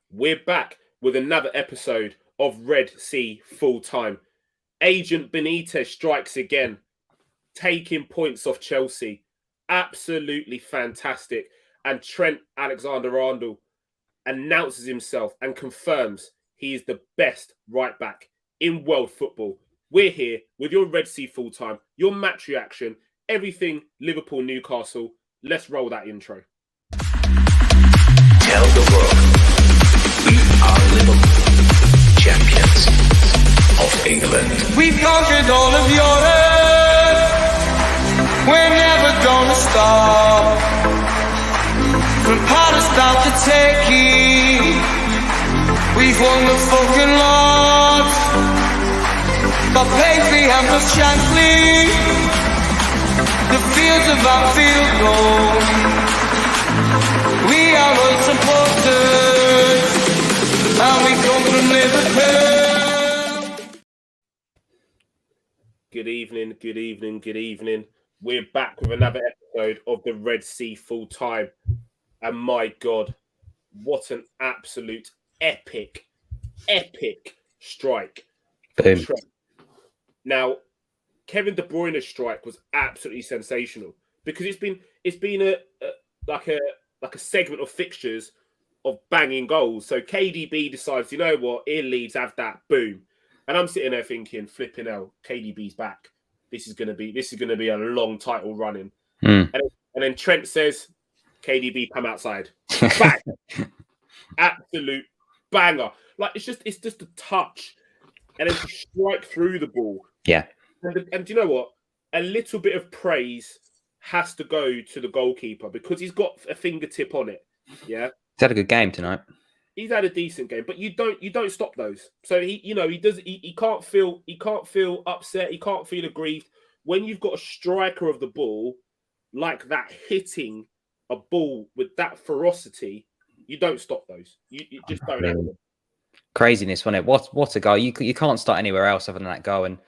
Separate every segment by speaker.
Speaker 1: We're back with another episode of Red Sea Full Time. Agent Benitez strikes again, taking points off Chelsea. Absolutely fantastic. And Trent Alexander-Arnold announces himself and confirms he is the best right back in world football. We're here with your Red Sea Full Time, your match reaction, everything Liverpool Newcastle. Let's roll that intro.
Speaker 2: Tell the world we are Liverpool, champions of England.
Speaker 3: We've conquered all of Europe. We're never gonna stop. From Palestine to Turkey, we've won the fucking lot. But Paisley and the Shankly, the fields of Anfield gold. We are unsupported, and we come from Liverpool.
Speaker 1: Good evening. We're back with another episode of the Red Sea Full Time. And my God, what an absolute epic strike.
Speaker 4: Boom.
Speaker 1: Now, Kevin De Bruyne's strike was absolutely sensational because it's been a segment of fixtures of banging goals. So KDB decides, you know what, here Leeds, have that, boom. And I'm sitting there thinking, flipping hell, KDB's back. This is gonna be a long title running. And then Trent says, KDB, come outside. Bang! Absolute banger. Like it's just a touch, and then to strike through the ball.
Speaker 4: Yeah.
Speaker 1: And do you know what? A little bit of praise has to go to the goalkeeper because he's got a fingertip on it. Yeah.
Speaker 4: He's had a good game tonight.
Speaker 1: He's had a decent game, but you don't stop those. So he can't feel upset, he can't feel aggrieved. When you've got a striker of the ball like that hitting a ball with that ferocity, you don't stop those. You just don't have them. Craziness,
Speaker 4: wasn't it? What a goal. You can't start anywhere else other than that goal. And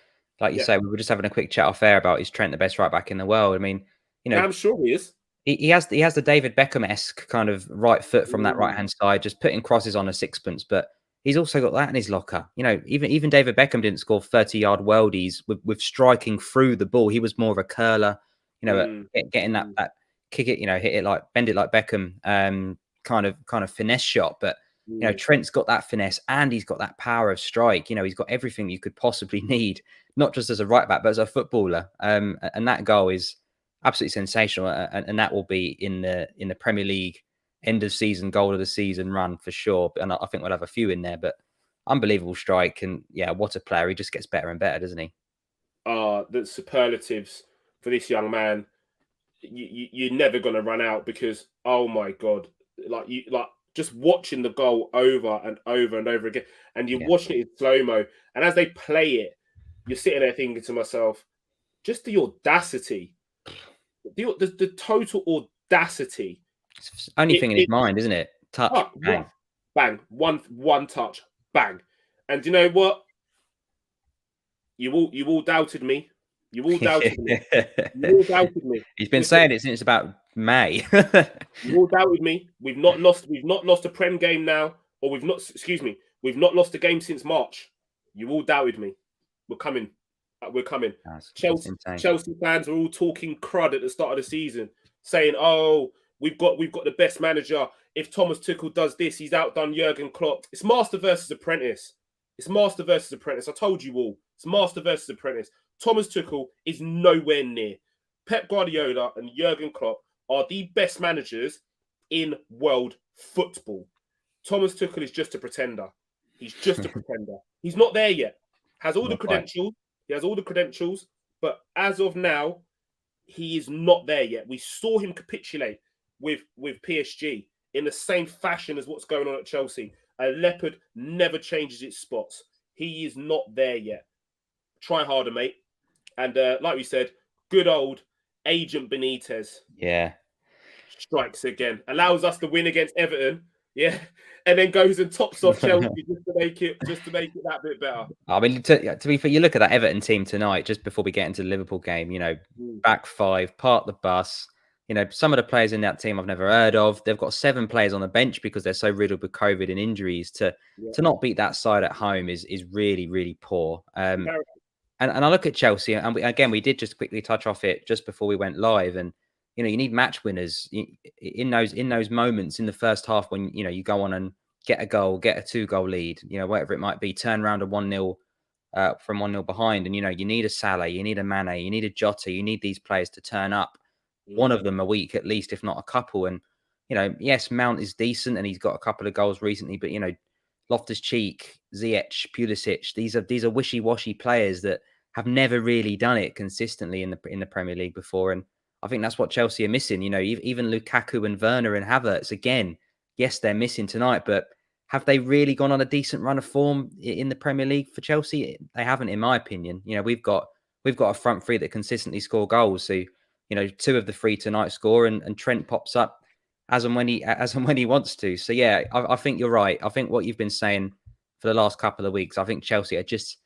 Speaker 4: like you say, we were just having a quick chat off air about is Trent the best right back in the world. I mean,
Speaker 1: I'm sure he is.
Speaker 4: He has the David Beckham-esque kind of right foot from that right-hand side, just putting crosses on a sixpence, but he's also got that in his locker. Even David Beckham didn't score 30-yard worldies with striking through the ball. He was more of a curler, getting that kick it, hit it like bend it like Beckham, kind of finesse shot. But Trent's got that finesse and he's got that power of strike. He's got everything you could possibly need, not just as a right back, but as a footballer. And that goal is absolutely sensational, and that will be in the Premier League end of season goal of the season run for sure. And I think we'll have a few in there. But unbelievable strike, and what a player! He just gets better and better, doesn't he?
Speaker 1: The superlatives for this young man, you're never going to run out because oh my God, like just watching the goal over and over and over again, and you're watching it in slow-mo, and as they play it, you're sitting there thinking to myself, just the audacity. The total audacity.
Speaker 4: It's only thing in his mind, isn't it? Touch,
Speaker 1: bang. One touch, bang. And you know what? You all doubted me. You all doubted me.
Speaker 4: He's been saying it since about May.
Speaker 1: You all doubted me. We've not lost a Prem game now, or we've not lost a game since March. You all doubted me. We're coming. Chelsea fans are all talking crud at the start of the season, saying, "Oh, we've got the best manager. If Thomas Tuchel does this, he's outdone Jurgen Klopp." It's master versus apprentice. I told you all. It's master versus apprentice. Thomas Tuchel is nowhere near. Pep Guardiola and Jurgen Klopp are the best managers in world football. Thomas Tuchel is just a pretender. He's just a pretender. He's not there yet. Has all the credentials. He has all the credentials, but as of now, he is not there yet. We saw him capitulate with PSG in the same fashion as what's going on at Chelsea. A leopard never changes its spots. He is not there yet. Try harder, mate. And like we said, good old Agent Benitez.
Speaker 4: Yeah.
Speaker 1: Strikes again. Allows us to win against Everton. Yeah. And then goes and tops off Chelsea just to make it that bit better.
Speaker 4: I mean, to be fair, you look at that Everton team tonight, just before we get into the Liverpool game, back five, park the bus, You know, some of the players in that team I've never heard of. They've got 7 players on the bench because they're so riddled with COVID and injuries. To not beat that side at home is really, really poor. And I look at Chelsea, and we did just quickly touch off it just before we went live. And you know, you need match winners in those moments in the first half when you go on and get a goal, get a 2-goal lead, whatever it might be, turn around a 1-0 from 1-0 behind, and you need a Salah, you need a Mane, you need a Jota, you need these players to turn up, one of them a week at least, if not a couple. And yes, Mount is decent and he's got a couple of goals recently, but Loftus-Cheek, Ziyech, Pulisic, these are wishy-washy players that have never really done it consistently in the Premier League before. And I think that's what Chelsea are missing. Even Lukaku and Werner and Havertz, again, yes, they're missing tonight, but have they really gone on a decent run of form in the Premier League for Chelsea? They haven't, in my opinion. We've got a front three that consistently score goals. So, 2 of the 3 tonight score, and Trent pops up as and when he wants to. So yeah, I think you're right. I think what you've been saying for the last couple of weeks, I think Chelsea are just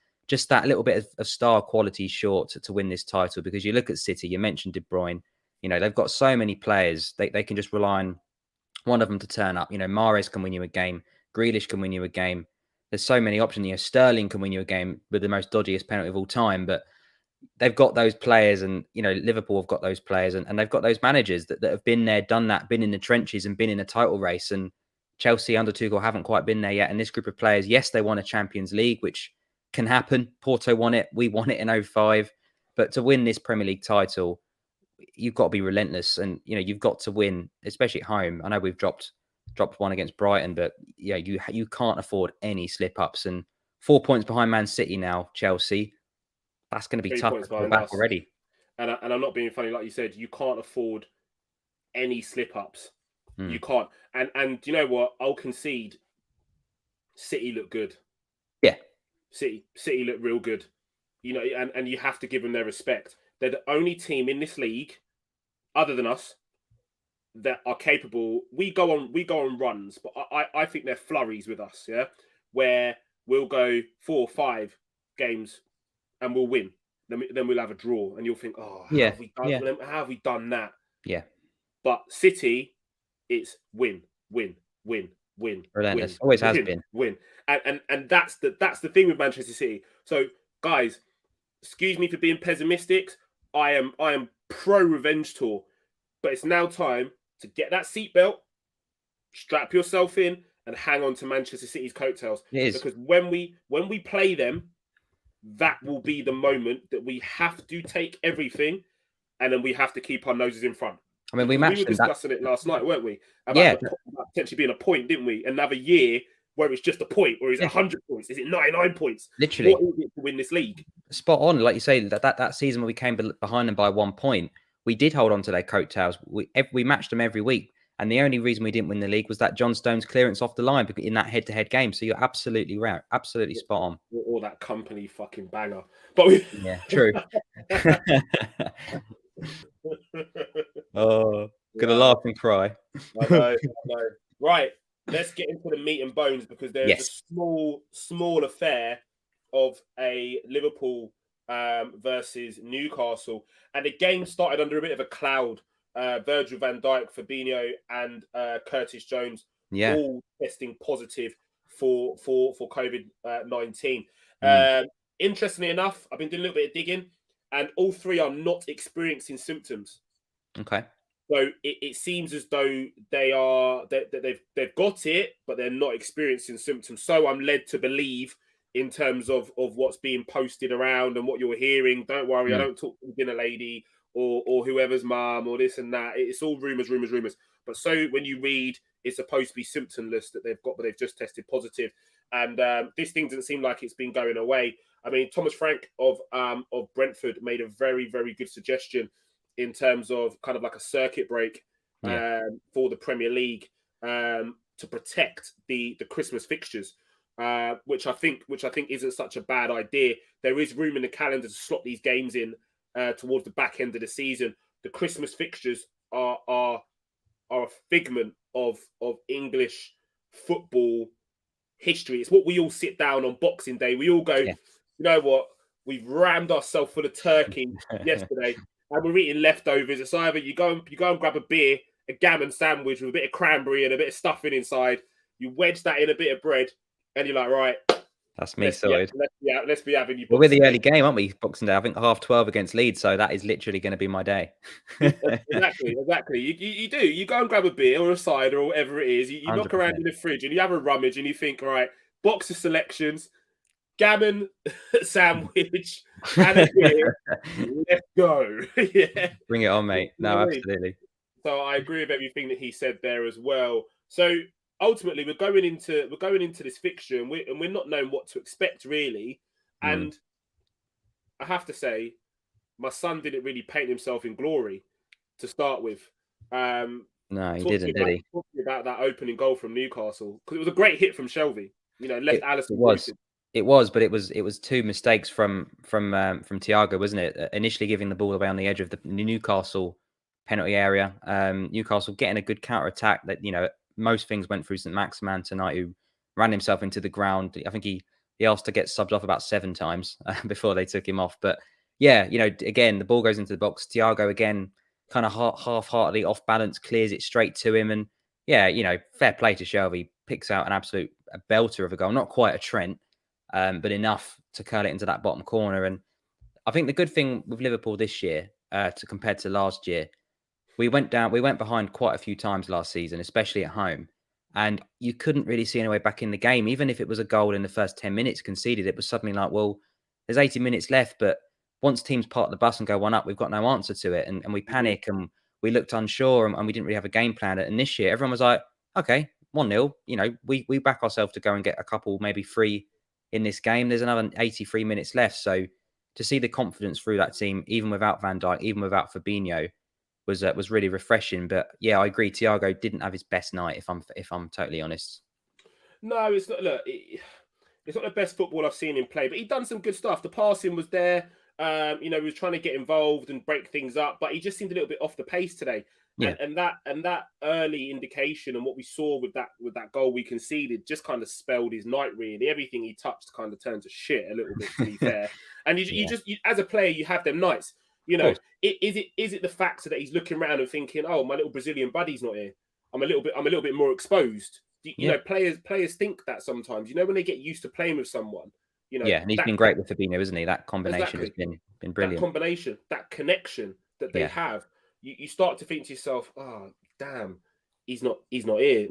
Speaker 4: that little bit of star quality short to win this title. Because you look at City, you mentioned De Bruyne, they've got so many players, they can just rely on one of them to turn up. Mahrez can win you a game, Grealish can win you a game. There's so many options. Sterling can win you a game with the most dodgiest penalty of all time, but they've got those players, and Liverpool have got those players, and they've got those managers that have been there, done that, been in the trenches and been in a title race. And Chelsea under Tuchel haven't quite been there yet. And this group of players, yes, they won a Champions League, which can happen. Porto won it, we won it in 2005. But to win this Premier League title, you've got to be relentless, and you've got to win, especially at home. I know we've dropped one against Brighton, but you can't afford any slip ups. And 4 points behind Man City now, Chelsea. That's going to be tough to pull back already.
Speaker 1: And I'm not being funny, like you said, you can't afford any slip ups. You can't. And you know what? I'll concede. City look good.
Speaker 4: Yeah,
Speaker 1: City look real good. And you have to give them their respect. They're the only team in this league, other than us, that are capable. We go on runs, but I think they're flurries with us. Yeah, where we'll go 4 or 5 games and we'll win. Then we'll have a draw, and you'll think, oh, how have we done that?
Speaker 4: Yeah.
Speaker 1: But City, it's win.
Speaker 4: Relentless.
Speaker 1: Win,
Speaker 4: always has been.
Speaker 1: Win. And that's the thing with Manchester City. So guys, excuse me for being pessimistic. I am pro revenge tour, but it's now time to get that seatbelt, strap yourself in, and hang on to Manchester City's coattails.
Speaker 4: It is.
Speaker 1: Because when we play them, that will be the moment that we have to take everything, and then we have to keep our noses in front.
Speaker 4: I mean, we
Speaker 1: were discussing it last night, weren't we? About potentially being a point, didn't we? Another year where it's just a point, or is it 100 points? Is it 99 points?
Speaker 4: Literally.
Speaker 1: What is it to win this league?
Speaker 4: Spot on. Like you say, that season when we came behind them by 1 point, we did hold on to their coattails. We matched them every week. And the only reason we didn't win the league was that John Stones clearance off the line in that head-to-head game. So you're absolutely right. Absolutely spot on.
Speaker 1: Or that company fucking banger. But
Speaker 4: yeah, true. Oh, gonna laugh and cry.
Speaker 1: I know. Right, let's get into the meat and bones, because there's a small affair of a Liverpool versus Newcastle, and the game started under a bit of a cloud. Virgil van Dijk, Fabinho, and Curtis Jones all testing positive for COVID-19. Interestingly enough, I've been doing a little bit of digging, and all 3 are not experiencing symptoms.
Speaker 4: Okay.
Speaker 1: So it seems as though they've got it, but they're not experiencing symptoms. So I'm led to believe, in terms of what's being posted around and what you're hearing, don't worry, I don't talk to the dinner lady or whoever's mum or this and that. It's all rumours. But so when you read, it's supposed to be symptomless that they've got, but they've just tested positive. And this thing doesn't seem like it's been going away. I mean, Thomas Frank of Brentford made a very, very good suggestion in terms of kind of like a circuit break for the Premier League to protect the Christmas fixtures, which I think isn't such a bad idea. There is room in the calendar to slot these games in towards the back end of the season. The Christmas fixtures are a figment of English football history. It's what we all sit down on Boxing Day. We all go, you know what? We've rammed ourselves full of turkey yesterday. and we're eating leftovers. It's either you go and grab a beer, a gammon sandwich with a bit of cranberry and a bit of stuffing inside. You wedge that in a bit of bread, and you're like, right,
Speaker 4: That's me sorted.
Speaker 1: let's be having you.
Speaker 4: Well, we're the
Speaker 1: Boxing
Speaker 4: early game, aren't we? Boxing Day. I think 12:30 against Leeds, so that is literally going to be my day.
Speaker 1: Exactly. You do. You go and grab a beer or a cider or whatever it is. You knock around
Speaker 4: 100%.
Speaker 1: in the fridge and you have a rummage and you think, right, box of selections, gammon sandwich, and a beer. Let's go. Yeah.
Speaker 4: Bring it on, mate. No, absolutely.
Speaker 1: So I agree with everything that he said there as well. So ultimately, we're going into this fixture, and we're not knowing what to expect really. And I have to say, my son didn't really paint himself in glory to start with.
Speaker 4: No, he didn't, did he?
Speaker 1: Talking about that opening goal from Newcastle, because it was a great hit from Shelby. You know, left Alisson.
Speaker 4: It was, but it was two mistakes from Thiago, wasn't it? Initially giving the ball away on the edge of the Newcastle penalty area. Newcastle getting a good counter attack that, you know, most things went through St. Maximin tonight, who ran himself into the ground. I think he asked to get subbed off about 7 times before they took him off. But yeah, you know, again, the ball goes into the box. Thiago again, kind of half-heartedly off balance, clears it straight to him. And yeah, you know, fair play to Shelby. Picks out an absolute belter of a goal. Not quite a Trent, but enough to curl it into that bottom corner. And I think the good thing with Liverpool this year, compared to last year, we went behind quite a few times last season, especially at home. And you couldn't really see any way back in the game. Even if it was a goal in the first 10 minutes conceded, it was suddenly like, well, there's 80 minutes left. But once teams park the bus and go 1-up, we've got no answer to it. And we panic and we looked unsure and we didn't really have a game plan. And this year, everyone was like, okay, 1-0. You know, we back ourselves to go and get a couple, maybe 3 in this game. There's another 83 minutes left. So to see the confidence through that team, even without Van Dijk, even without Fabinho, was really refreshing. But yeah, I agree. Thiago didn't have his best night, if I'm totally honest.
Speaker 1: No, it's not. Look, it's not the best football I've seen him play, but he done some good stuff. The passing was there. You know, he was trying to get involved and break things up, but he just seemed a little bit off the pace today. Yeah. And that early indication and what we saw with that goal we conceded just kind of spelled his night. Really, everything he touched kind of turned to shit a little bit. To be fair, and you just as a player, you have them nights. You know, is it the fact that he's looking around and thinking, oh, my little Brazilian buddy's not here. I'm a little bit more exposed. You know, players think that sometimes. You know, when they get used to playing with someone. You know,
Speaker 4: and he's been great with Fabinho, isn't he? That combination has been brilliant.
Speaker 1: That combination, that connection that they have, you start to think to yourself, oh, damn, he's not here.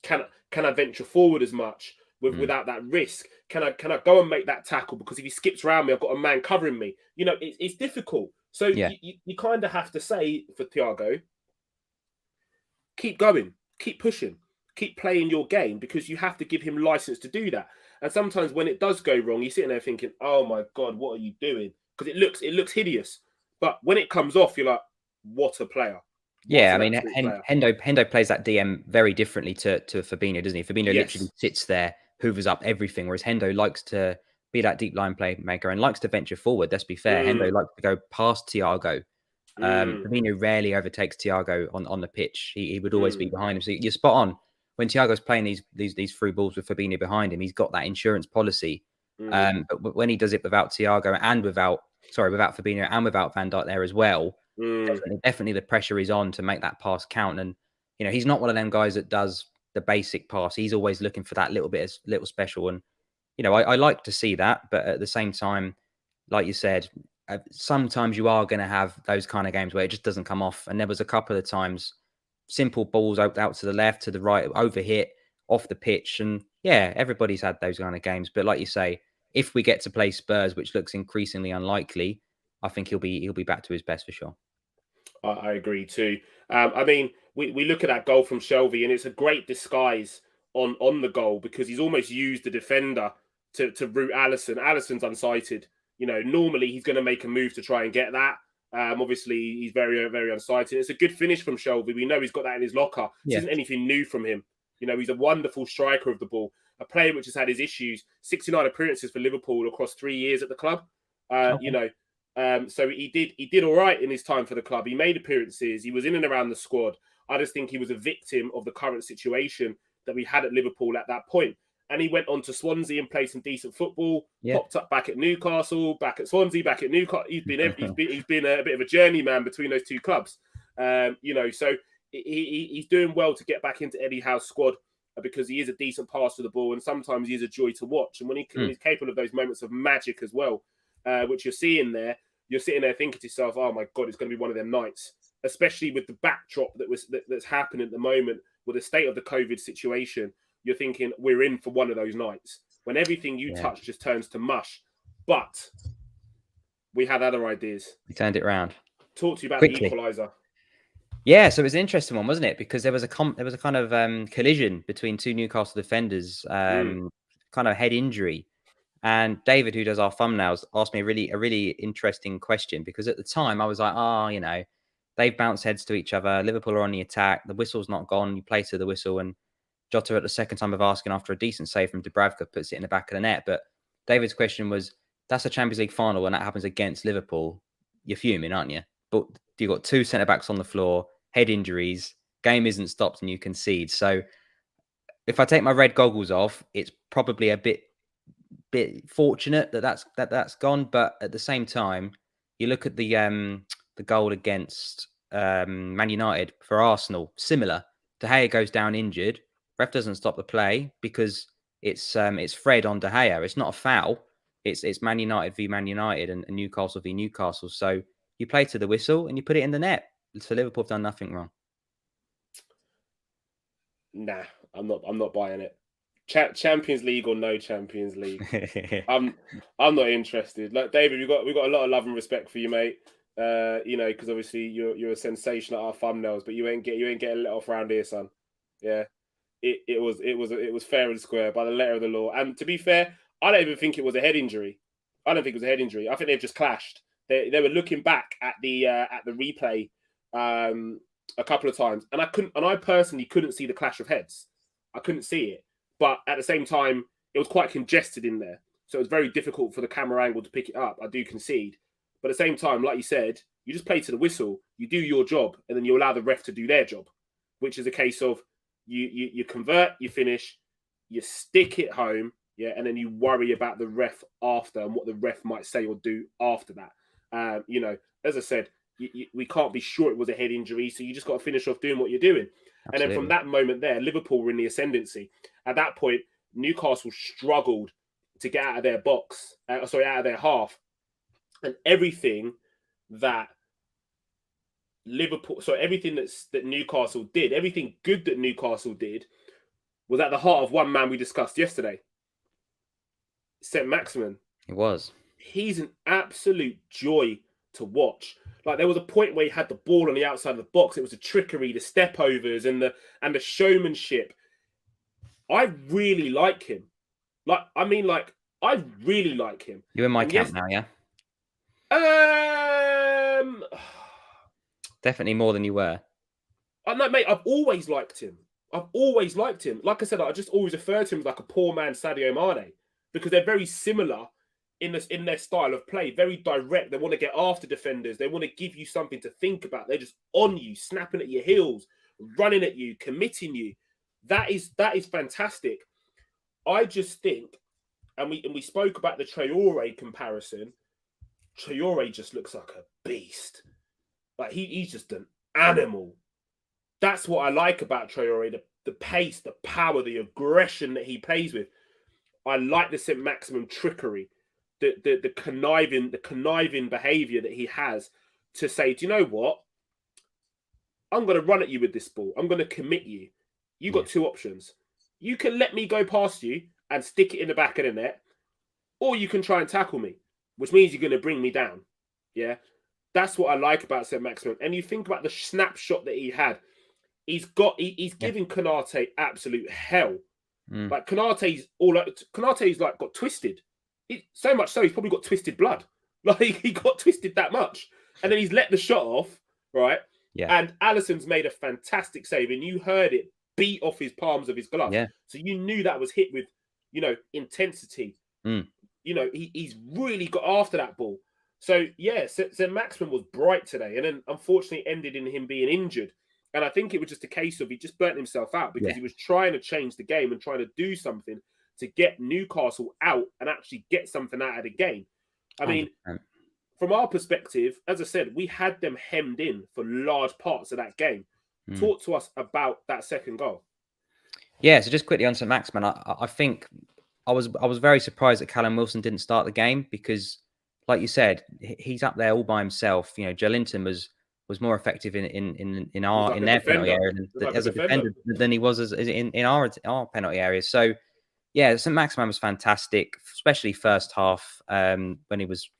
Speaker 1: Can I venture forward as much without that risk? Can I go and make that tackle? Because if he skips around me, I've got a man covering me. You know, it's difficult. So you kind of have to say for Thiago, keep going, keep pushing, keep playing your game, because you have to give him license to do that. And sometimes when it does go wrong, you're sitting there thinking, "Oh my God, what are you doing?" Because it looks hideous. But when it comes off, you're like, "What a player!"
Speaker 4: I mean, Hendo plays that DM very differently to Fabinho, doesn't he? Fabinho literally sits there, hoovers up everything, whereas Hendo likes to be that deep line playmaker and likes to venture forward. Let's be fair, Hendo likes to go past Thiago. Fabinho rarely overtakes Thiago on the pitch. He would always be behind him. So you're spot on. When Thiago's playing these through balls with Fabinho behind him, he's got that insurance policy. But when he does it without Thiago and without Fabinho and without Van Dijk there as well, definitely the pressure is on to make that pass count. And you know, he's not one of them guys that does the basic pass. He's always looking for that little special. And you know, I like to see that, but at the same time, like you said, sometimes you are going to have those kind of games where it just doesn't come off. And there was a couple of times. Simple balls out to the left, to the right, overhit, off the pitch. And yeah, everybody's had those kind of games. But like you say, if we get to play Spurs, which looks increasingly unlikely, I think he'll be back to his best for sure.
Speaker 1: I agree too. I mean, we look at that goal from Shelby, and it's a great disguise on the goal, because he's almost used the defender to route Alisson. Alisson's unsighted. You know, normally he's going to make a move to try and get that. Obviously, he's very, very unsighted. It's a good finish from Shelby. We know he's got that in his locker. This isn't anything new from him. You know, he's a wonderful striker of the ball, a player which has had his issues. 69 appearances for Liverpool across 3 years at the club. You know, so he did all right in his time for the club. He made appearances. He was in and around the squad. I just think he was a victim of the current situation that we had at Liverpool at that point. and he went on to Swansea and played some decent football.
Speaker 4: Yeah.
Speaker 1: Popped up back at Newcastle, back at Swansea, back at Newcastle. He's been a bit of a journeyman between those two clubs. So he's doing well to get back into Eddie Howe's squad because he is a decent passer of the ball, and sometimes he is a joy to watch. And when he's capable of those moments of magic as well, which you're seeing there, you're sitting there thinking to yourself, "Oh my God, it's going to be one of them nights." Especially with the backdrop that's happening at the moment with the state of the COVID situation, you're thinking we're in for one of those nights when everything you touch just turns to mush. But we had other ideas.
Speaker 4: We turned it around.
Speaker 1: Talk to you about
Speaker 4: Quickly.
Speaker 1: the equaliser.
Speaker 4: Yeah, so it was an interesting one, wasn't it? Because there was a kind of collision between two Newcastle defenders, kind of head injury. And David, who does our thumbnails, asked me a really interesting question, because at the time I was like, they've bounced heads to each other. Liverpool are on the attack. The whistle's not gone. You play to the whistle, and Jota at the second time of asking after a decent save from Dubravka puts it in the back of the net. But David's question was, that's a Champions League final, and that happens against Liverpool. You're fuming, aren't you? But you've got two centre-backs on the floor, head injuries, game isn't stopped, and you concede. So if I take my red goggles off, it's probably a bit fortunate that's gone. But at the same time, you look at the goal against Man United for Arsenal, similar. De Gea goes down injured. Ref doesn't stop the play because it's Fred on De Gea. It's not a foul. It's Man United v Man United and Newcastle v Newcastle. So you play to the whistle and you put it in the net. So Liverpool have done nothing wrong.
Speaker 1: Nah, I'm not buying it. Champions League or no Champions League, I'm not interested. Like David, we got a lot of love and respect for you, mate. Because obviously you're a sensation at our thumbnails, but you ain't getting let off around here, son. Yeah, it was fair and square by the letter of the law. And to be fair, I don't even think it was a head injury. I don't think it was a head injury. I think they've just clashed. They were looking back at the replay a couple of times, and I personally couldn't see the clash of heads. I couldn't see it. But at the same time, it was quite congested in there. So it was very difficult for the camera angle to pick it up. I do concede. But at the same time, like you said, you just play to the whistle, you do your job, and then you allow the ref to do their job, which is a case of you convert, you finish, you stick it home, and then you worry about the ref after and what the ref might say or do after that. As I said, we can't be sure it was a head injury, so you just got to finish off doing what you're doing. Absolutely. And then from that moment there, Liverpool were in the ascendancy. At that point, Newcastle struggled to get out of their box, out of their half. And everything that Newcastle did, everything good that Newcastle did, was at the heart of one man we discussed yesterday, St. Maximin.
Speaker 4: It was.
Speaker 1: He's an absolute joy to watch. Like, there was a point where he had the ball on the outside of the box. It was the trickery, the step overs, and the showmanship. I really like him. I really like him.
Speaker 4: You're in my camp now, yeah? Definitely more than you were.
Speaker 1: No, mate, I've always liked him. Like I said, I just always refer to him as like a poor man Sadio Mane, because they're very similar in their style of play, very direct. They want to get after defenders. They want to give you something to think about. They're just on you, snapping at your heels, running at you, committing you. That is fantastic. I just think, and we spoke about the Traore comparison. Traore just looks like a beast. Like he's just an animal. That's what I like about Traore, the pace, the power, the aggression that he plays with. I like the St. Maximin trickery, the conniving behaviour that he has to say, do you know what? I'm going to run at you with this ball. I'm going to commit you. You got two options. You can let me go past you and stick it in the back of the net, or you can try and tackle me, which means you're going to bring me down. Yeah, that's what I like about St. Maximin. And you think about the snapshot that he had. He's giving Konate absolute hell. Like Konate's like got twisted. So much so he's probably got twisted blood. Like he got twisted that much, and then he's let the shot off, right? Yeah. And Alisson's made a fantastic save, and you heard it beat off his palms of his glove. Yeah. So you knew that was hit with, intensity. He's really got after that ball. So yeah, St. Maximin was bright today, and then unfortunately ended in him being injured. And I think it was just a case of he just burnt himself out because he was trying to change the game and trying to do something to get Newcastle out and actually get something out of the game. I mean,
Speaker 4: 100%.
Speaker 1: from our perspective, as I said, we had them hemmed in for large parts of that game. Talk to us about that second goal.
Speaker 4: Yeah, so just quickly on St. Maximin, I think I was very surprised that Callum Wilson didn't start the game because, like you said, he's up there all by himself. You know, Joelinton was more effective in their penalty area as a defender than he was as in our penalty area. So yeah, St. Maximin was fantastic, especially first half when he was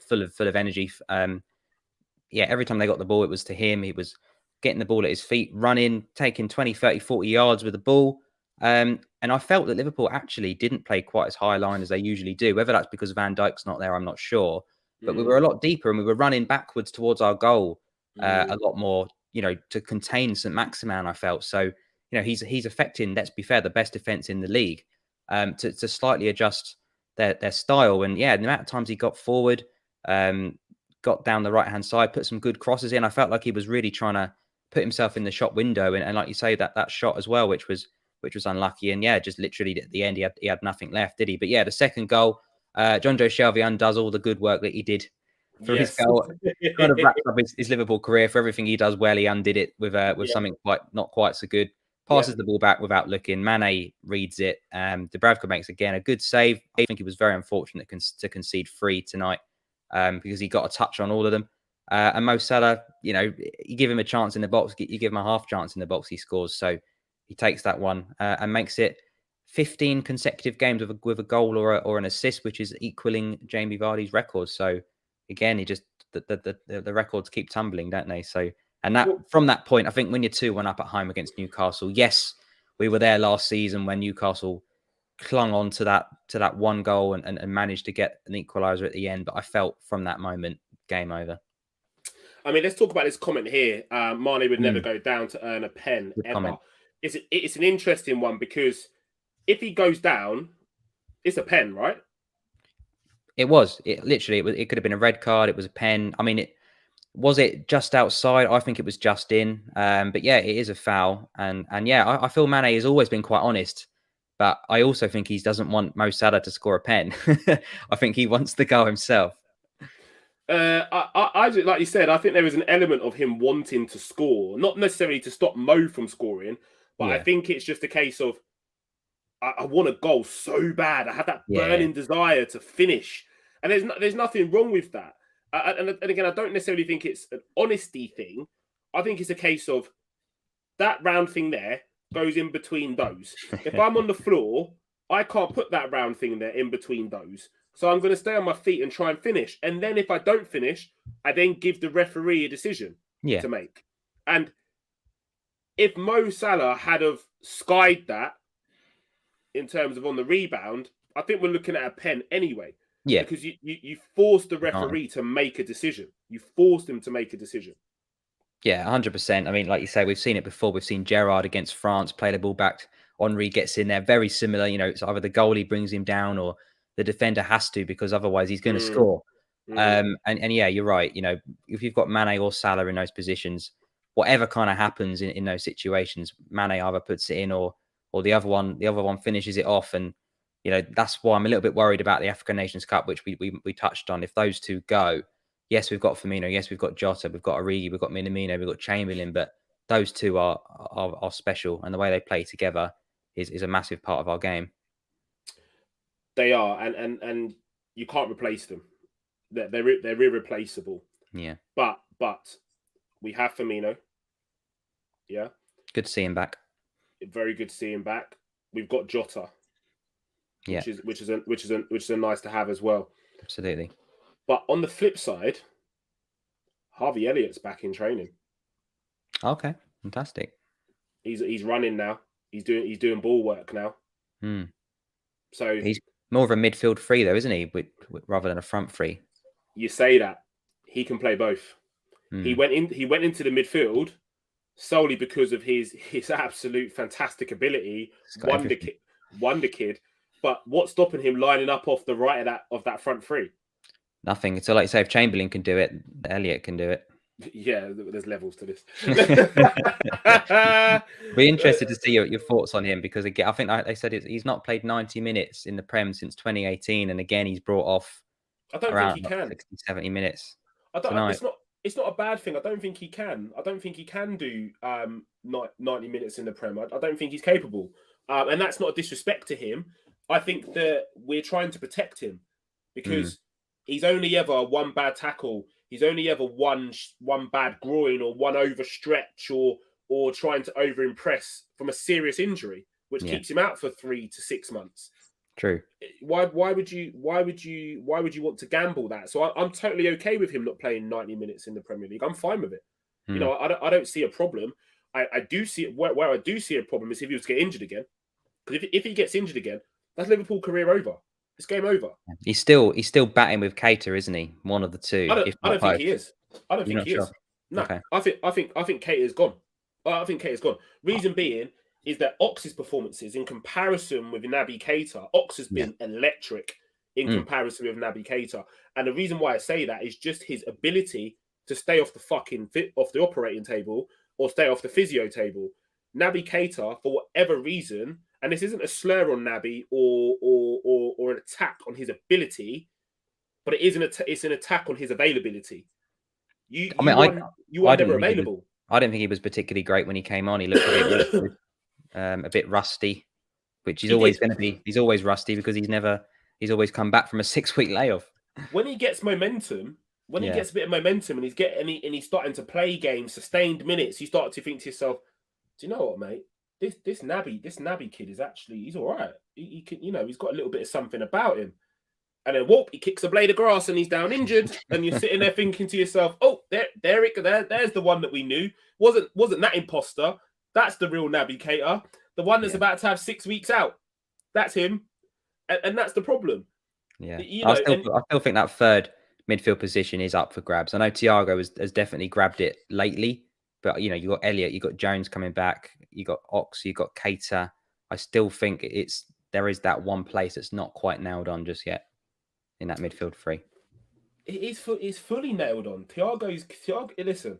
Speaker 4: full of energy. Yeah, every time they got the ball, it was to him. He was getting the ball at his feet, running, taking 20, 30, 40 yards with the ball. And I felt that Liverpool actually didn't play quite as high a line as they usually do. Whether that's because Van Dijk's not there, I'm not sure. But we were a lot deeper and we were running backwards towards our goal a lot more, to contain St. Maximin, I felt. So, he's affecting, let's be fair, the best defence in the league to slightly adjust their style. And yeah, the amount of times he got forward, got down the right-hand side, put some good crosses in. I felt like he was really trying to put himself in the shot window. And like you say, that shot as well, which was unlucky. And yeah, just literally at the end, he had nothing left, did he? But yeah, the second goal, John Joe Shelvey undoes all the good work that he did for his goal. Kind of wraps up his Liverpool career. For everything he does well, he undid it with something not quite so good. Passes the ball back without looking. Mane reads it. Dubravka makes again a good save. I think he was very unfortunate to concede 3 tonight because he got a touch on all of them. And Mo Salah, you give him a chance in the box, you give him a half chance in the box, he scores. So he takes that one and makes it 15 consecutive games with a goal or an assist, which is equaling Jamie Vardy's record. So again, he just the records keep tumbling, don't they? So from that point, I think when you're 2-1 up at home against Newcastle, yes, we were there last season when Newcastle clung on to that one goal and managed to get an equaliser at the end. But I felt from that moment, game over.
Speaker 1: I mean, let's talk about this comment here. Mane would never go down to earn a pen
Speaker 4: Good
Speaker 1: ever.
Speaker 4: Comment.
Speaker 1: It's an interesting one because if he goes down, it's a pen, right?
Speaker 4: It was. It could have been a red card. It was a pen. I mean, was it just outside? I think it was just in. But yeah, it is a foul. And yeah, I feel Mane has always been quite honest. But I also think he doesn't want Mo Salah to score a pen. I think he wants the goal himself.
Speaker 1: I like you said, I think there is an element of him wanting to score, not necessarily to stop Mo from scoring, but I think it's just a case of I want a goal so bad. I have that burning desire to finish, and there's nothing wrong with that. And again, I don't necessarily think it's an honesty thing. I think it's a case of that round thing there goes in between those. If I'm on the floor, I can't put that round thing there in between those. So I'm going to stay on my feet and try and finish. And then if I don't finish, I then give the referee a decision to make. And if Mo Salah had have skied that in terms of on the rebound, I think we're looking at a pen anyway. Yeah. Because you forced the referee to make a decision. You forced him to make a decision.
Speaker 4: Yeah, 100%. I mean, like you say, we've seen it before. We've seen Gerrard against France play the ball back. Henry gets in there. Very similar. It's either the goalie brings him down or the defender has to, because otherwise he's going to score. And yeah, you're right. If you've got Mane or Salah in those positions, whatever kind of happens in those situations, Mane either puts it in or the other one finishes it off. And that's why I'm a little bit worried about the African Nations Cup, which we touched on. If those two go, yes, we've got Firmino, yes, we've got Jota, we've got Origi, we've got Minamino, we've got Chamberlain, but those two are special, and the way they play together is a massive part of our game.
Speaker 1: They are, and you can't replace them. They're irreplaceable.
Speaker 4: Yeah.
Speaker 1: But we have Firmino. Yeah.
Speaker 4: Good to see him back.
Speaker 1: Very good to see him back. We've got Jota.
Speaker 4: Yeah.
Speaker 1: Which is a nice to have as well.
Speaker 4: Absolutely.
Speaker 1: But on the flip side, Harvey Elliott's back in training.
Speaker 4: Okay. Fantastic.
Speaker 1: He's running now. He's doing ball work now. So
Speaker 4: he's more of a midfield three, though, isn't he? Rather than a front three.
Speaker 1: You say that he can play both. He went into the midfield solely because of his absolute fantastic ability, wonder kid. But what's stopping him lining up off the right of that front three?
Speaker 4: Nothing. So, like you say, if Chamberlain can do it, Elliott can do it.
Speaker 1: Yeah, there's levels to this.
Speaker 4: Be interested to see your thoughts on him, because again, I think they said he's not played 90 minutes in the Prem since 2018, and again he's brought off
Speaker 1: I don't think
Speaker 4: around
Speaker 1: he can.
Speaker 4: 60, 70 minutes
Speaker 1: I don't.
Speaker 4: tonight.
Speaker 1: It's not a bad thing. I don't think he can. I don't think he can do 90 minutes in the Prem. I don't think he's capable. And that's not a disrespect to him. I think that we're trying to protect him because he's only ever one bad tackle. He's only ever one bad groin or one overstretch or trying to over impress from a serious injury, which keeps him out for 3 to 6 months.
Speaker 4: True.
Speaker 1: Why would you want to gamble that? So I'm totally okay with him not playing 90 minutes in the Premier League. I'm fine with it. You know, I don't see a problem. I do see it where I do see a problem is if he was to get injured again. Because if he gets injured again, that's Liverpool career over. It's game over.
Speaker 4: He's still batting with Keita, isn't he? One of the two.
Speaker 1: I don't think he is. I don't think he is. No,
Speaker 4: okay.
Speaker 1: I think Keita's gone. I think Keita's gone. Reason being is that Ox's performances in comparison with Naby Keita, Ox has been electric in comparison with Naby Keita. And the reason why I say that is just his ability to stay off the off the operating table or stay off the physio table. Naby Keita, for whatever reason, and this isn't a slur on Naby or an attack on his ability, but it's an attack on his availability. You are never available.
Speaker 4: I don't think he was particularly great when he came on. He looked a bit rusty, which he's always going to be. He's always rusty because he's always come back from a 6-week layoff.
Speaker 1: When he gets momentum, he gets a bit of momentum and he's starting to play games, sustained minutes, you start to think to yourself, do you know what, mate? This Naby kid is actually, he's all right. He can, he's got a little bit of something about him. And then whoop, he kicks a blade of grass and he's down injured. And you're sitting there thinking to yourself, oh, there's the one that we knew. Wasn't that imposter? That's the real Naby Keita. The one that's about to have 6 weeks out. That's him. And that's the problem.
Speaker 4: Yeah. I still think that third midfield position is up for grabs. I know Thiago has definitely grabbed it lately. But, you got Elliott, you got Jones coming back, you got Ox, you got Keita. I still think there is that one place that's not quite nailed on just yet in that midfield three.
Speaker 1: It's fully nailed on. Thiago, listen,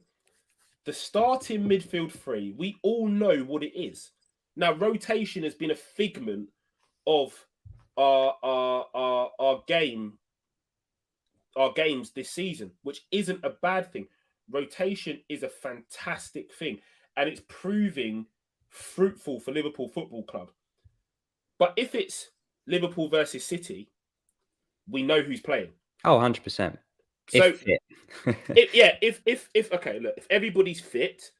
Speaker 1: the starting midfield three, we all know what it is. Now, rotation has been a figment of our games this season, which isn't a bad thing. Rotation is a fantastic thing and it's proving fruitful for Liverpool Football Club. But if it's Liverpool versus City, we know who's playing.
Speaker 4: Oh, 100%.
Speaker 1: So, if everybody's fit,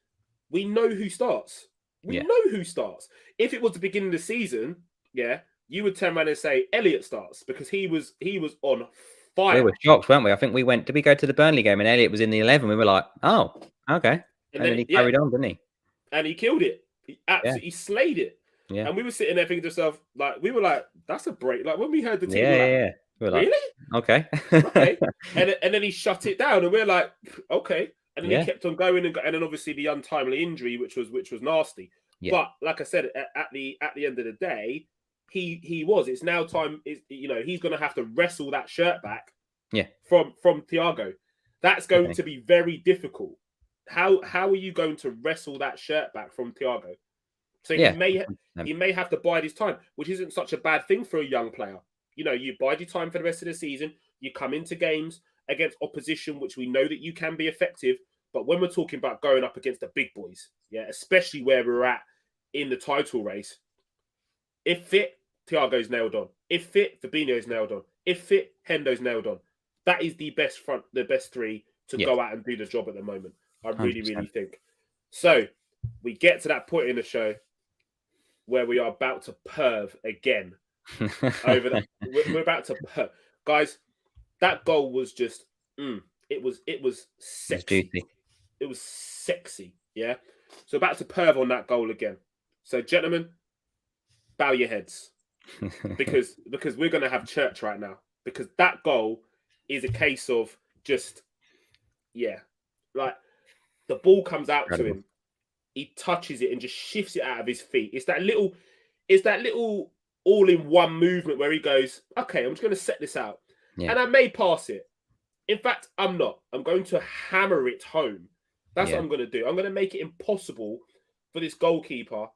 Speaker 1: we know who starts. We know who starts. If it was the beginning of the season, you would turn around and say Elliott starts because he was on fire.
Speaker 4: We were shocked, weren't we? I think did we go to the Burnley game and Elliott was in the 11? We were like, oh, okay. And then he carried on, didn't he?
Speaker 1: And he killed it. He absolutely slayed it. Yeah. And we were sitting there thinking to ourselves, that's a break. Like when we heard the team, we were like, really?
Speaker 4: Okay.
Speaker 1: Okay. And then he shut it down and we're like, okay. And then he kept on going and then obviously the untimely injury, which was nasty. Yeah. But like I said, at the end of the day, it's now time. He's going to have to wrestle that shirt back. Yeah. From Thiago, that's going to be very difficult. How are you going to wrestle that shirt back from Thiago? So he may have to bide his time, which isn't such a bad thing for a young player. You bide your time for the rest of the season. You come into games against opposition, which we know that you can be effective. But when we're talking about going up against the big boys, especially where we're at in the title race, if fit, Thiago's nailed on. If fit, Fabinho's nailed on. If fit, Hendo's nailed on. That is the best three to go out and do the job at the moment. I really, 100%. Really think. So we get to that point in the show where we are about to perv again. We're about to perv. Guys, that goal was just it was sexy. It was sexy. Yeah. So about to perv on that goal again. So gentlemen, bow your heads. because we're gonna have church right now. Because that goal is a case of just like the ball comes out to him, he touches it and just shifts it out of his feet. It's that little all in one movement where he goes, okay, I'm just gonna set this out. Yeah. And I may pass it. In fact, I'm not. I'm going to hammer it home. That's
Speaker 4: Yeah.
Speaker 1: what I'm going to do. I'm going to make it impossible for this goalkeeper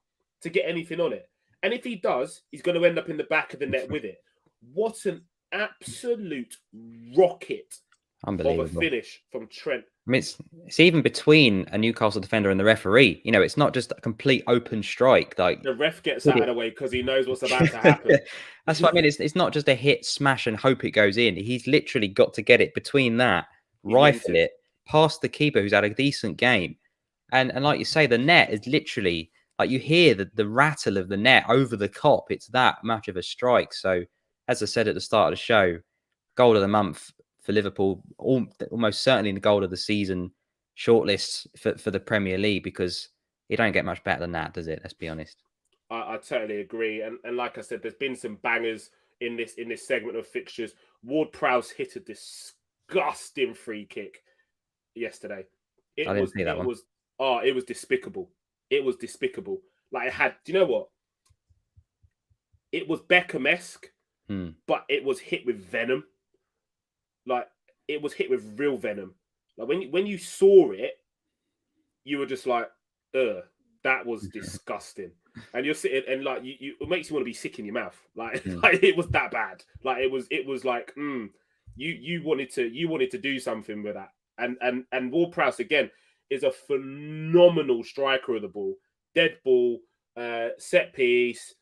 Speaker 1: to get anything on it. And if he does, he's going to end up in the back of the net with it. What an absolute rocket of a
Speaker 4: Unbelievable.
Speaker 1: finish from Trent.
Speaker 4: I mean, it's even between a Newcastle defender and the referee. You know, it's not just a complete open strike. Like
Speaker 1: The ref gets out of the way because he knows what's about to happen.
Speaker 4: That's what I mean. It's not just a hit, smash, and hope it goes in. He's literally got to get it between that,
Speaker 1: He linked
Speaker 4: rifle it past the keeper who's had a decent game. And like you say, the net is literally like you hear the rattle of the net over the cop. It's that much of a strike. So, as I said at the start of the show, goal of the month for Liverpool, almost certainly the goal of the season shortlist for the Premier League, because it don't get much better than that, does it? Let's be honest.
Speaker 1: I totally agree. And like I said, there's been some bangers in this segment of fixtures. Ward-Prowse hit a disgusting free kick yesterday. It
Speaker 4: I didn't see that one.
Speaker 1: It was despicable. It was despicable. Like it had, do you know what? It was Beckham-esque, but it was hit with venom. Like it was hit with real venom. Like when you saw it, you were just like, ugh, that was disgusting. And you're sitting and like you it makes you want to be sick in your mouth. Like, like it was that bad. Like it was like, you wanted to do something with that. And Ward-Prowse again is a phenomenal striker of the ball. Dead ball, set piece,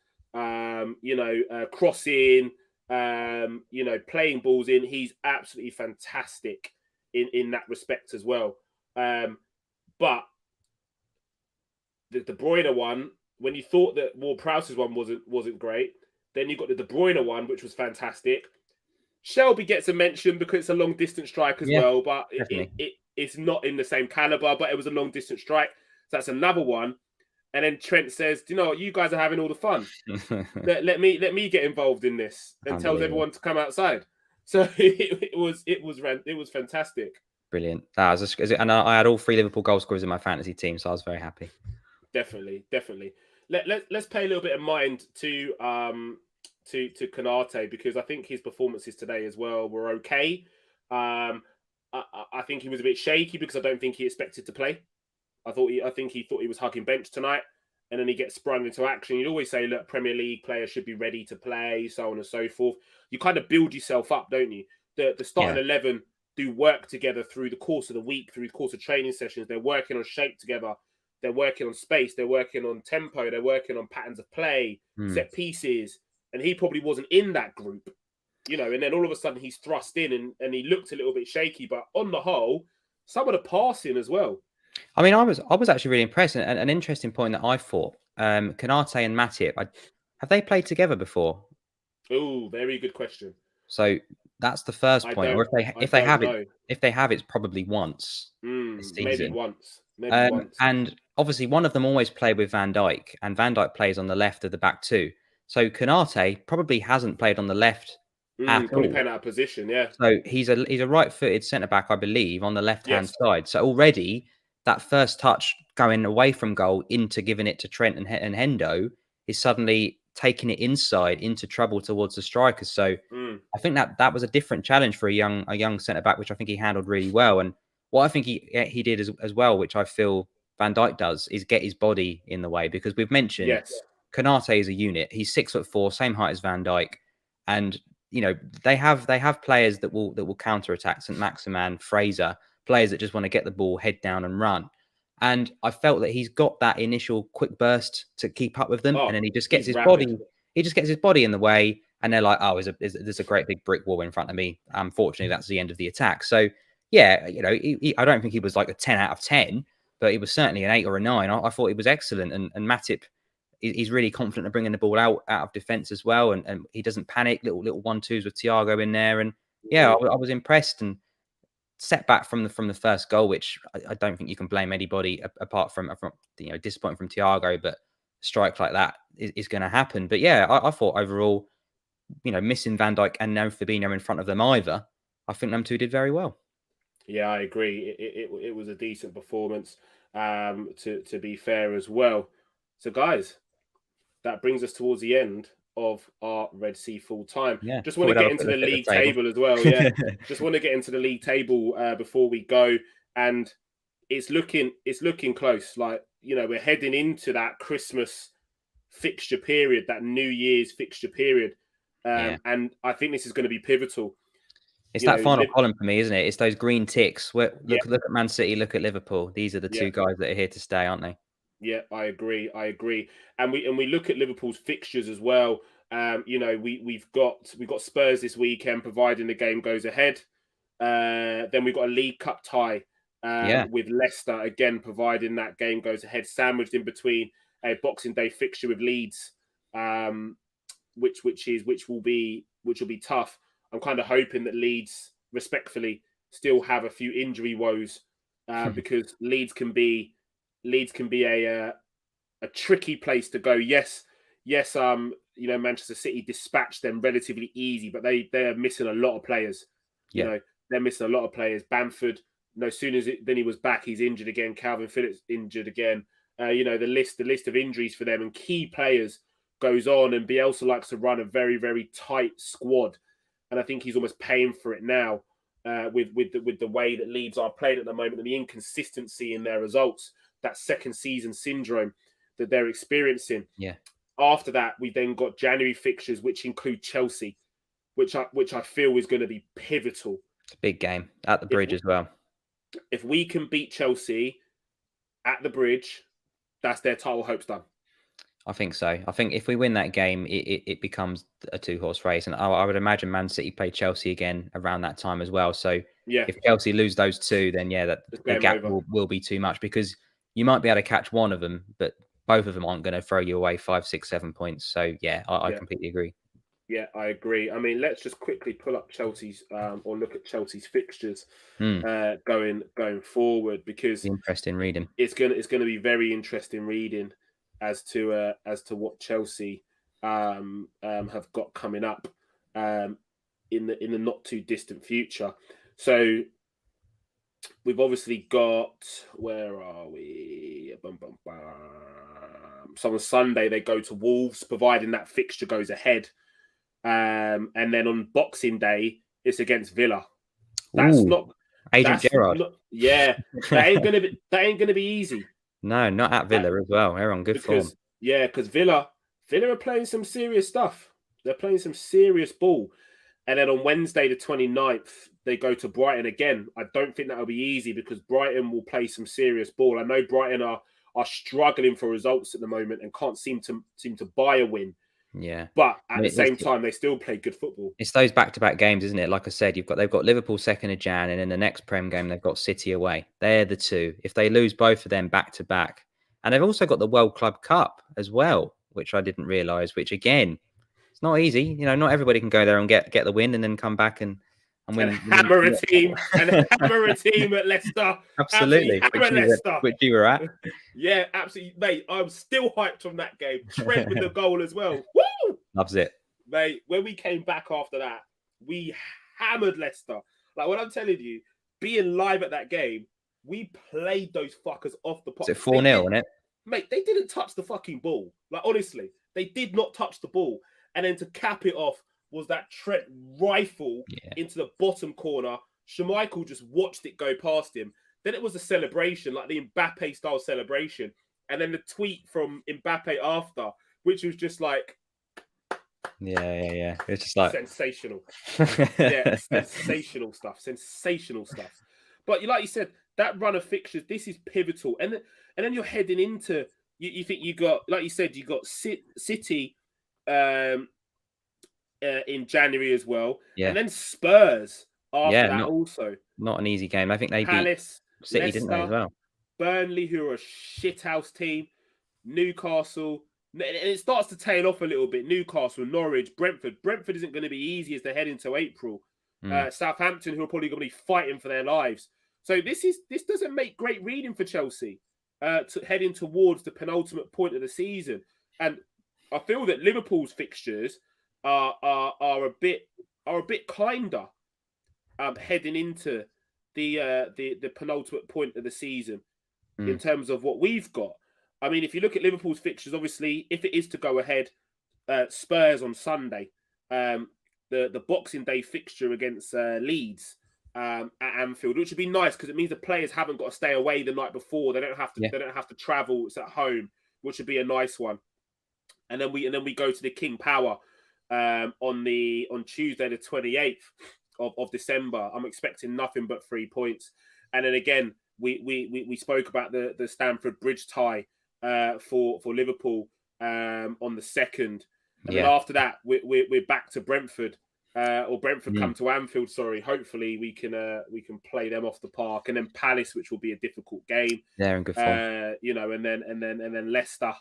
Speaker 1: crossing, playing balls in. He's absolutely fantastic in that respect as well. But the De Bruyne one, when you thought that Ward-Prowse's one wasn't great, then you got the De Bruyne one, which was fantastic. Shelby gets a mention because it's a long distance strike as well, but it's not in the same caliber. But it was a long distance strike, so that's another one. And then Trent says, "Do you know what? You guys are having all the fun. let me get involved in this," and tells everyone to come outside. So it was fantastic.
Speaker 4: Brilliant. And I had all 3 Liverpool goal scorers in my fantasy team, so I was very happy.
Speaker 1: Definitely. Let's pay a little bit of mind to Konate, because I think his performances today as well were okay. I think he was a bit shaky because I don't think he expected to play. I think he thought he was hugging bench tonight, and then he gets sprung into action. You'd always say, look, Premier League players should be ready to play, so on and so forth. You kind of build yourself up, don't you? The starting 11 do work together through the course of the week, through the course of training sessions. They're working on shape together. They're working on space. They're working on tempo. They're working on patterns of play, set pieces. And he probably wasn't in that group, and then all of a sudden he's thrust in and he looked a little bit shaky. But on the whole, some of the passing as well.
Speaker 4: I mean, I was actually really impressed. And an interesting point that I thought, Konate and Matip, have they played together before?
Speaker 1: Oh, very good question.
Speaker 4: So that's the first point. Or if they have, it's probably once this season.
Speaker 1: Maybe once.
Speaker 4: And obviously, one of them always played with Van Dijk, and Van Dijk plays on the left of the back two. So Konate probably hasn't played on the left at
Speaker 1: probably
Speaker 4: all.
Speaker 1: playing out of position, yeah.
Speaker 4: So he's a right-footed centre back, I believe, on the left-hand side. So already that first touch going away from goal into giving it to Trent and Hendo is suddenly taking it inside into trouble towards the strikers. So I think that was a different challenge for a young centre back, which I think he handled really well. And what I think he did as well, which I feel Van Dijk does, is get his body in the way, because we've mentioned Konate is a unit. He's 6'4", same height as Van Dijk, and they have players that will counter attack. St. Maximan, Fraser, players that just want to get the ball, head down, and run. And I felt that he's got that initial quick burst to keep up with them, and then he just gets his body. He just gets his body in the way, and they're like, "Oh, there's a great big brick wall in front of me." Unfortunately, that's the end of the attack. So yeah, I don't think he was like a 10 out of 10, but he was certainly an 8 or a 9. I thought he was excellent, and Matip, he's really confident of bringing the ball out of defence as well, and he doesn't panic. Little 1-2s with Thiago in there, and I was impressed. And setback from the first goal, which I don't think you can blame anybody apart from disappointing from Thiago, but a strike like that is going to happen. But yeah, I thought overall, missing Van Dijk and no Fabinho in front of them either, I think them two did very well.
Speaker 1: Yeah, I agree. It was a decent performance, to be fair as well. So guys, that brings us towards the end of our Red Sea full time.
Speaker 4: Yeah,
Speaker 1: Just want to
Speaker 4: thought we'd
Speaker 1: get
Speaker 4: have a
Speaker 1: into
Speaker 4: quick
Speaker 1: the
Speaker 4: look at
Speaker 1: league
Speaker 4: the table.
Speaker 1: table as well. Yeah, just want to get into the league table before we go, and it's looking close. Like, you know, we're heading into that Christmas fixture period, that New Year's fixture period,
Speaker 4: Yeah.
Speaker 1: and I think this is going to be pivotal.
Speaker 4: It's
Speaker 1: You
Speaker 4: that
Speaker 1: know,
Speaker 4: final column for me, isn't it? It's those green ticks. Look at Man City, look at Liverpool. These are the two guys that are here to stay, aren't they?
Speaker 1: Yeah, I agree. And we look at Liverpool's fixtures as well. You know, we've got Spurs this weekend, providing the game goes ahead. Then we've got a League Cup tie with Leicester again, providing that game goes ahead, sandwiched in between a Boxing Day fixture with Leeds, which will be tough. I'm kind of hoping that Leeds, respectfully, still have a few injury woes because Leeds can be a tricky place to go. Yes. You know, Manchester City dispatched them relatively easy, but they're missing a lot of players. You know, they're missing a lot of players. Bamford, no sooner then he was back, he's injured again. Calvin Phillips injured again. You know, the list of injuries for them and key players goes on. And Bielsa likes to run a very, very tight squad, and I think he's almost paying for it now with the way that Leeds are playing at the moment and the inconsistency in their results. That second season syndrome that they're experiencing.
Speaker 4: Yeah.
Speaker 1: After that, we then got January fixtures, which include Chelsea, which I feel is going to be pivotal.
Speaker 4: It's a big game at the Bridge as well.
Speaker 1: If we can beat Chelsea at the Bridge, that's their title hopes done.
Speaker 4: I think so. I think if we win that game, it becomes a 2-horse race. And I would imagine Man City play Chelsea again around that time as well. So if Chelsea lose those two, then the gap will be too much, because you might be able to catch one of them, but both of them aren't going to throw you away 5, 6, 7 points. So I completely agree.
Speaker 1: Yeah, I agree. I mean, let's just quickly pull up Chelsea's or look at Chelsea's fixtures going forward, because
Speaker 4: interesting reading.
Speaker 1: It's going to be very interesting reading as to what Chelsea have got coming up in the not too distant future. So we've obviously got, where are we? So on Sunday they go to Wolves, providing that fixture goes ahead. And then on Boxing Day, it's against Villa. That's not
Speaker 4: Agent Gerrard.
Speaker 1: That ain't gonna be easy.
Speaker 4: No, not at Villa as well. They're on good form.
Speaker 1: Yeah, because Villa are playing some serious stuff. They're playing some serious ball. And then on Wednesday, the 29th, they go to Brighton again. I don't think that'll be easy, because Brighton will play some serious ball. I know Brighton are struggling for results at the moment and can't seem to buy a win.
Speaker 4: Yeah,
Speaker 1: but at the same time, they still play good football.
Speaker 4: It's those back-to-back games, isn't it? Like I said, they've got Liverpool 2nd of Jan, and in the next Prem game they've got City away. They're the two. If they lose both of them back-to-back, and they've also got the World Club Cup as well, which I didn't realise. Which again, it's not easy. You know, not everybody can go there and get the win and then come back and win.
Speaker 1: And hammer a team at Leicester.
Speaker 4: Absolutely, which you were at.
Speaker 1: Yeah, absolutely, mate. I'm still hyped from that game. Trent with the goal as well. Woo!
Speaker 4: Loves it,
Speaker 1: mate. When we came back after that, we hammered Leicester. Like, what I'm telling you, being live at that game, we played those fuckers off the pot.
Speaker 4: Is it 4-0, isn't it?
Speaker 1: Mate, they didn't touch the fucking ball. Like, honestly, they did not touch the ball. And then to cap it off was that Trent rifle into the bottom corner. Schmeichel just watched it go past him. Then it was a celebration, like the Mbappe-style celebration. And then the tweet from Mbappe after, which was just like...
Speaker 4: Yeah. It's just like...
Speaker 1: sensational. Sensational stuff. But like you said, that run of fixtures, this is pivotal. And then you're heading into... You think you got... Like you said, you got City... in January as well, and then Spurs after that also. Not
Speaker 4: an easy game. I think they
Speaker 1: Palace,
Speaker 4: beat City,
Speaker 1: Leicester,
Speaker 4: didn't they, as well?
Speaker 1: Burnley, who are a shithouse team, Newcastle, and it starts to tail off a little bit. Newcastle, Norwich, Brentford. Brentford isn't going to be easy as they head into April. Southampton, who are probably going to be fighting for their lives. So this doesn't make great reading for Chelsea heading towards the penultimate point of the season. And I feel that Liverpool's fixtures are a bit kinder heading into the penultimate point of the season in terms of what we've got. I mean, if you look at Liverpool's fixtures, obviously, if it is to go ahead, Spurs on Sunday. The Boxing Day fixture against Leeds at Anfield, which would be nice because it means the players haven't got to stay away the night before. They don't have to.
Speaker 4: Yeah.
Speaker 1: They don't have to travel. It's at home, which would be a nice one. And then we go to the King Power on Tuesday the 28th of December. I'm expecting nothing but 3 points. And then again, we spoke about the Stamford Bridge tie for Liverpool on the 2nd. And then after that, we're back to Brentford, or Brentford come to Anfield. Sorry, hopefully we can play them off the park, and then Palace, which will be a difficult game.
Speaker 4: They're in good form.
Speaker 1: You know, and then Leicester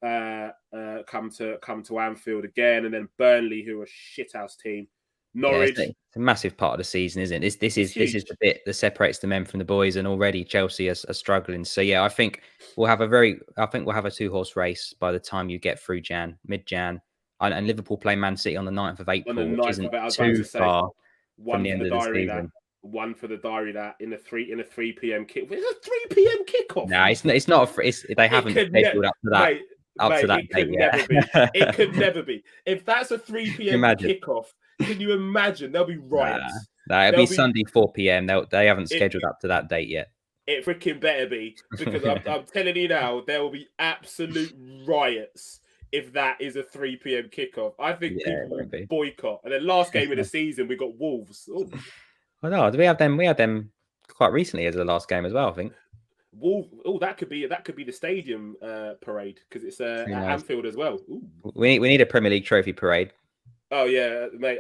Speaker 1: come to Anfield again, and then Burnley, who are a shithouse team. Norwich.
Speaker 4: It's a massive part of the season, isn't it? This is the bit that separates the men from the boys, and already Chelsea are struggling. So yeah, I think we'll have a 2-horse race by the time you get through mid-Jan, and Liverpool play Man City on the 9th of April, which isn't too far from the end of the season.
Speaker 1: One for the diary that in a 3 p.m. kick. It's a 3 p.m. kickoff.
Speaker 4: No, it's not. They haven't scheduled up to that.
Speaker 1: It could never be. It could never be. If that's a 3 p.m. kickoff, can you imagine? There'll be riots.
Speaker 4: It'll be Sunday 4 p.m. They haven't scheduled up to that date yet.
Speaker 1: It freaking better be, because I'm telling you now, there will be absolute riots if that is a 3 p.m. kickoff. I think people will boycott. And then last game of the season, we got Wolves. Ooh.
Speaker 4: I know. We had them quite recently as the last game as well, I think.
Speaker 1: That could be the stadium parade, because it's at Anfield as well. Ooh.
Speaker 4: We need a Premier League trophy parade.
Speaker 1: Oh yeah, mate.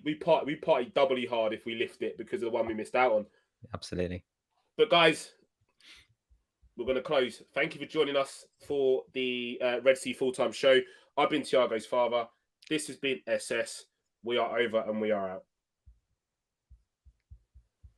Speaker 1: We party doubly hard if we lift it because of the one we missed out on.
Speaker 4: Absolutely.
Speaker 1: But guys, we're going to close. Thank you for joining us for the Red Sea Full-Time Show. I've been Thiago's father. This has been SS. We are over and we are out.